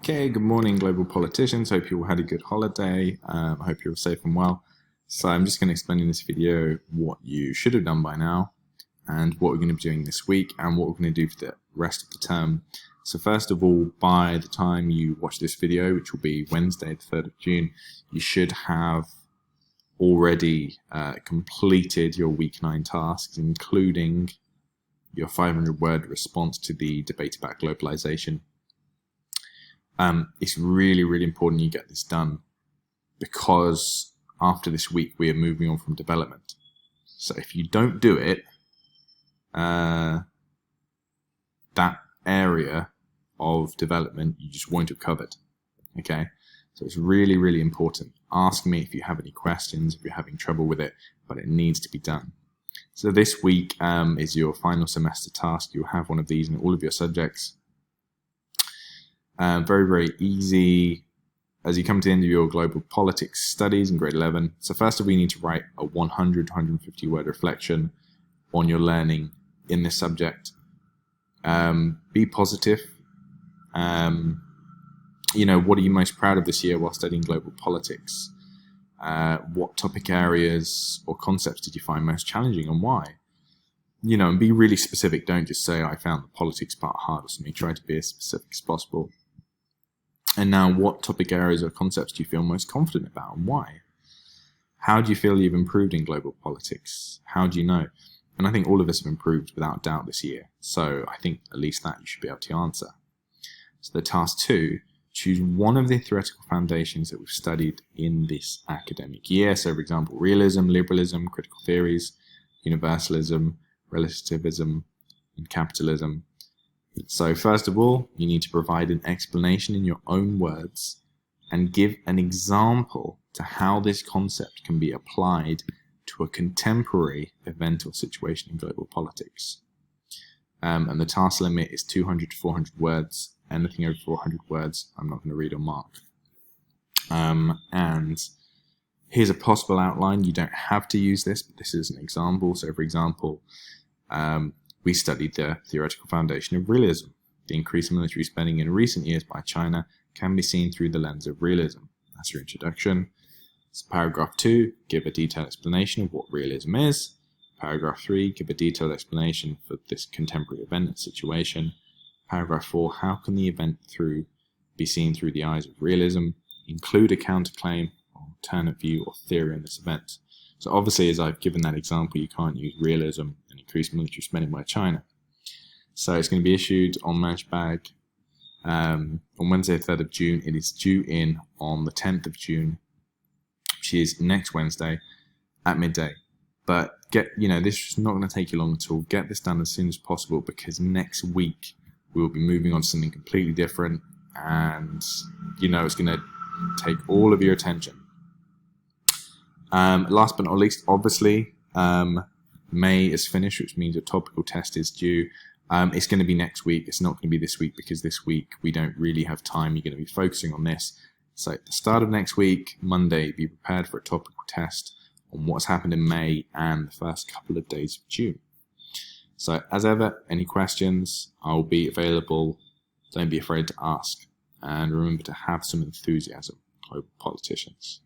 Okay, good morning, global politicians. Hope you all had a good holiday. I hope you're all safe and well. So I'm just going to explain in this video what you should have done by now and what we're going to be doing this week and what we're going to do for the rest of the term. So first of all, by the time you watch this video, which will be Wednesday, the 3rd of June, you should have already completed your week 9 tasks, including your 500-word response to the debate about globalization. It's really important you get this done, because after this week we are moving on from development. So if you don't do it, that area of development you just won't have covered. Okay, so it's really important. Ask me if you have any questions, if you're having trouble with it, but it needs to be done. So this week is your final semester task. You'll have one of these in all of your subjects. Very easy as you come to the end of your global politics studies in grade 11. So first of all, you need to write a 100 to 150 word reflection on your learning in this subject. Be positive. What are you most proud of this year while studying global politics? What topic areas or concepts did you find most challenging, and why? And be really specific. Don't just say, I found the politics part hard or something. Try to be as specific as possible. And now, what topic areas or concepts do you feel most confident about, and why? How do you feel you've improved in global politics? How do you know? And I think all of us have improved without doubt this year. So I think at least that you should be able to answer. So the task 2, choose one of the theoretical foundations that we've studied in this academic year. So for example, realism, liberalism, critical theories, universalism, relativism, and capitalism. So first of all, you need to provide an explanation in your own words and give an example to how this concept can be applied to a contemporary event or situation in global politics. And the task limit is 200 to 400 words. Anything over 400 words, I'm not going to read or mark. And here's a possible outline. You don't have to use this, but this is an example. So for example, we studied the theoretical foundation of realism. The increase in military spending in recent years by China can be seen through the lens of realism. That's your introduction. So paragraph 2, give a detailed explanation of what realism is. Paragraph 3, give a detailed explanation for this contemporary event and situation. Paragraph 4, how can the event be seen through the eyes of realism? Include a counterclaim, or alternate view or theory on this event. So obviously, as I've given that example, you can't use realism and increased military spending by China. So it's going to be issued on Merchbag on Wednesday, 3rd of June. It is due in on the 10th of June, which is next Wednesday at midday. But this is not going to take you long at all. Get this done as soon as possible, because next week we will be moving on to something completely different, and it's going to take all of your attention. Last but not least, obviously, May is finished, which means a topical test is due. It's going to be next week. It's not going to be this week, because this week we don't really have time. You're going to be focusing on this. So at the start of next week, Monday, be prepared for a topical test on what's happened in May and the first couple of days of June. So as ever, any questions, I'll be available. Don't be afraid to ask. And remember to have some enthusiasm, global politicians.